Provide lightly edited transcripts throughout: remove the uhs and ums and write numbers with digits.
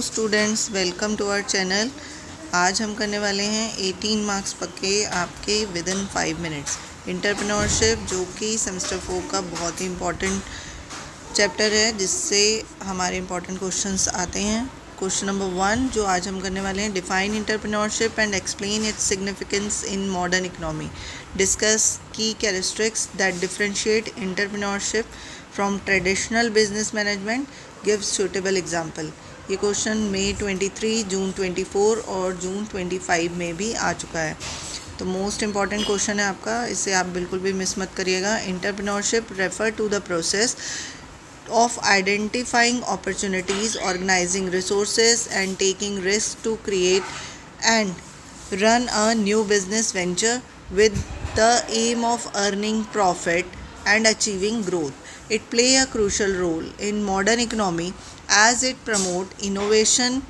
Students, welcome to our channel. आज हम करने वाले हैं 18 मार्क्स पक्के आपके विद इन 5 मिनट्स इंटरप्रेन्योरशिप, जो कि सेमेस्टर 4 का बहुत ही इम्पॉर्टेंट चैप्टर है, जिससे हमारे इम्पॉर्टेंट क्वेश्चंस आते हैं। क्वेश्चन नंबर 1 जो आज हम करने वाले हैं, define entrepreneurship and explain its significance in modern economy, discuss key characteristics that differentiate entrepreneurship from traditional business management, give suitable example. ये क्वेश्चन मई 23, जून 24 और जून 25 में भी आ चुका है, तो मोस्ट इंपॉर्टेंट क्वेश्चन है आपका, इसे आप बिल्कुल भी मिस मत करिएगा। Entrepreneurship refer to the process of identifying opportunities, organizing resources, and taking risks to create and run a new business venture with the aim of earning profit and achieving growth. It plays a crucial role in modern economy as it promotes innovation,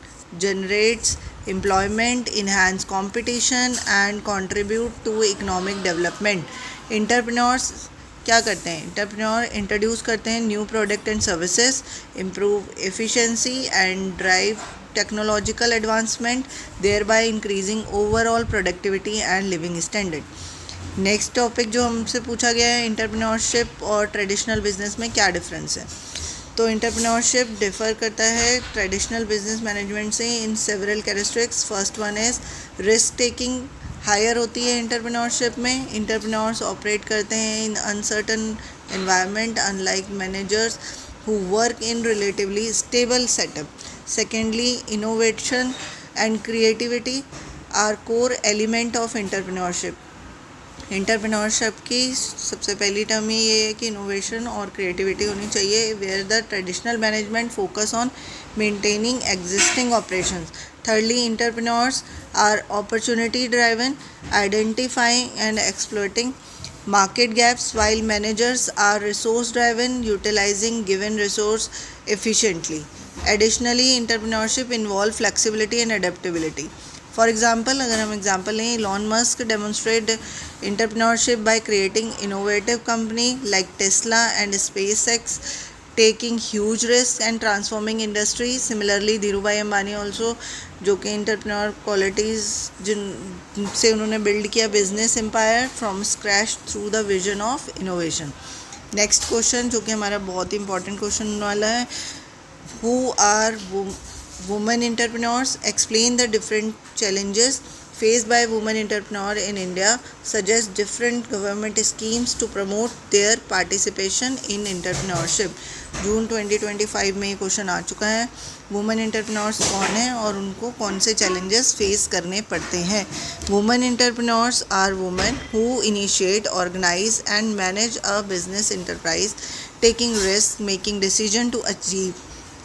generates employment, enhances competition, and contributes to economic development. Entrepreneurs क्या करते हैं? Entrepreneur introduce करते हैं new product and services, improve efficiency and drive technological advancement, thereby increasing overall productivity and living standard. Next topic जो हमसे पूछा गया है, इंटरप्रेन्योरशिप और ट्रेडिशनल बिजनेस में क्या डिफरेंस है। तो इंटरप्रेन्योरशिप डिफ़र करता है ट्रेडिशनल बिजनेस मैनेजमेंट से in several characteristics. First one is risk taking higher होती है इंटरप्रेन्योरशिप में। इंटरप्रेन्योर्स ऑपरेट करते हैं in uncertain environment unlike managers who work in relatively stable setup. Secondly, innovation and creativity are core element of entrepreneurship. Entrepreneurship की सबसे पहली term ही ये है कि इनोवेशन और क्रिएटिविटी होनी चाहिए, where the traditional management focus on maintaining existing operations. Thirdly, entrepreneurs are opportunity driven, identifying and exploiting market gaps, while managers are resource driven, utilizing given resource efficiently. Additionally, entrepreneurship involves flexibility and adaptability. For example, अगर हम example लें, Elon Musk demonstrate entrepreneurship by creating innovative company like Tesla and SpaceX, taking huge risks and transforming industry. Similarly, Dhirubhai Ambani also, जो कि entrepreneur qualities जिनसे उन्होंने build किया business empire from scratch through the vision of innovation. Next question जो कि हमारा बहुत ही इंपॉर्टेंट क्वेश्चन वाला है, who are women entrepreneurs, explain the different challenges faced by women entrepreneur in India, suggest different government schemes to promote their participation in entrepreneurship। जून 2025 में ये question आ चुका है। वुमेन एंटरप्रेन्योर्स कौन है और उनको कौन से चैलेंजेस फेस करने पड़ते हैं। Women entrepreneurs are women who initiate, organize and manage a business enterprise, taking risk, making decision to achieve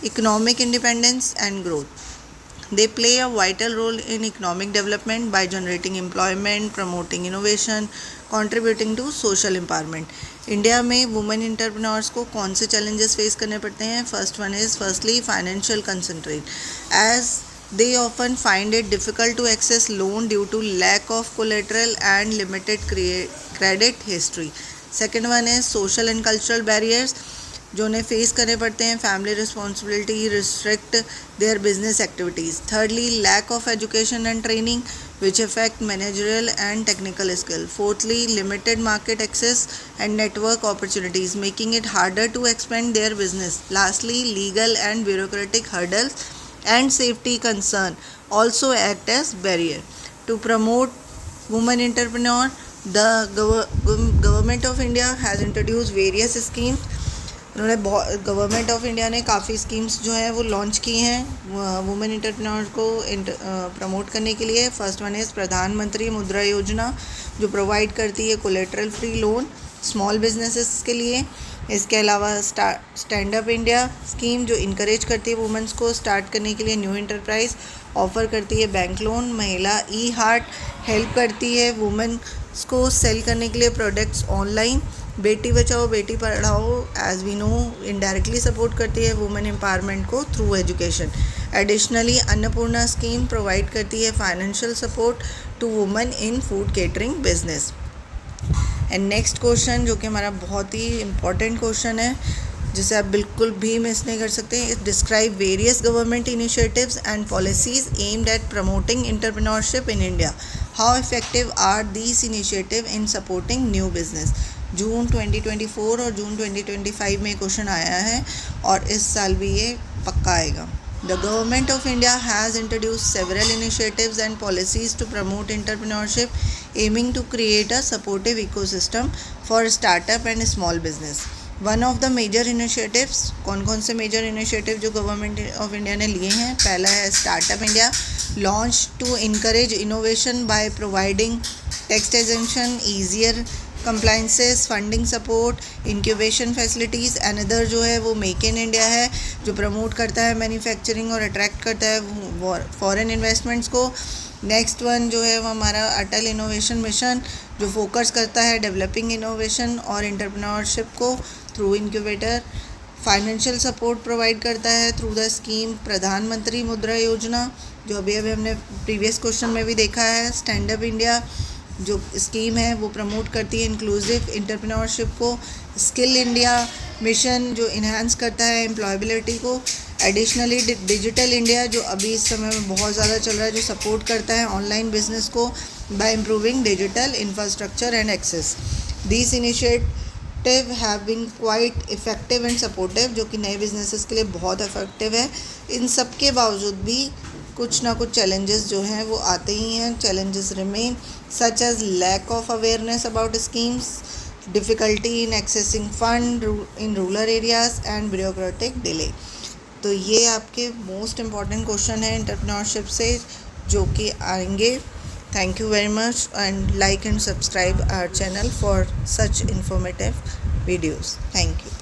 economic independence and growth. They play a vital role in economic development by generating employment, promoting innovation, contributing to social empowerment। India में women entrepreneurs को कौन से challenges face करने पड़ते हैं। First one is firstly financial concentrate, as they often find it difficult to access loan due to lack of collateral and limited credit history। Second one is social and cultural barriers, जो उन्हें face करने पड़ते हैं। Family responsibility restrict their business activities. Thirdly, lack of education and training which affect managerial and technical skill. Fourthly, limited market access and network opportunities, making it harder to expand their business. Lastly, legal and bureaucratic hurdles and safety concern also act as barrier. To promote women entrepreneur, the government of India has introduce various schemes. उन्होंने government of India ने काफ़ी schemes जो हैं वो launch की हैं women entrepreneur को promote करने के लिए। फर्स्ट वन इज़ प्रधानमंत्री मुद्रा योजना, जो प्रोवाइड करती है collateral free loan small businesses के लिए। इसके अलावा स्टैंड अप इंडिया स्कीम, जो इनकरेज करती है वुमेंस को स्टार्ट करने के लिए न्यू एंटरप्राइज, ऑफ़र करती है बैंक लोन। महिला ई हार्ट हेल्प करती है वुमेन्स को सेल करने के लिए प्रोडक्ट्स ऑनलाइन। बेटी Bachao Beti Padhao, as we know, indirectly support करती है वुमेन एम्पावरमेंट को through education. Additionally, Annapurna scheme provide करती है financial support to women in food catering business. And next question जो कि हमारा बहुत ही इम्पॉर्टेंट क्वेश्चन है, जिसे आप बिल्कुल भी मिस नहीं कर सकते। It describe various government initiatives and policies aimed at promoting entrepreneurship in India. How effective are these initiative in supporting new business. जून 2024 और जून 2025 में क्वेश्चन आया है और इस साल भी ये पक्का आएगा। The Government of India has introduced several initiatives and policies to promote entrepreneurship, aiming to create a supportive ecosystem for startup and small business. One of the major initiatives, कौन से major initiative जो Government of India ने लिए हैं, पहला है Startup India, launched to encourage innovation by providing tax exemption, easier compliances, funding support, incubation facilities. Another जो है वो मेक इन इंडिया है, जो प्रमोट करता है मैन्युफैक्चरिंग और अट्रैक्ट करता है फॉरेन इन्वेस्टमेंट्स को। नेक्स्ट वन जो है वो हमारा अटल इनोवेशन मिशन, जो फोकस करता है डेवलपिंग इनोवेशन और एंटरप्रेन्योरशिप को through incubator. Financial support provide करता है थ्रू द स्कीम प्रधानमंत्री मुद्रा योजना, जो अभी हमने प्रीवियस क्वेश्चन में भी देखा है। स्टैंड अप इंडिया जो स्कीम है वो प्रमोट करती है इंक्लूसिव एंटरप्रेन्योरशिप को। स्किल इंडिया मिशन जो इन्हांस करता है एम्प्लॉयबिलिटी को। एडिशनली डिजिटल इंडिया जो अभी इस समय में बहुत ज़्यादा चल रहा है, जो सपोर्ट करता है ऑनलाइन बिजनेस को by improving digital infrastructure and access. This initiative have been quite effective and supportive, जो कि नए बिजनेसेस के लिए बहुत इफेक्टिव है। इन सब के बावजूद भी कुछ ना कुछ चैलेंजेस जो हैं वो आते ही हैं। Challenges remain such as lack of awareness about schemes, difficulty in accessing fund in rural areas and bureaucratic delay. तो ये आपके मोस्ट इम्पॉर्टेंट क्वेश्चन है एंटरप्रेन्योरशिप से जो कि आएंगे। Thank you very much and like and subscribe our channel for such informative videos. Thank you.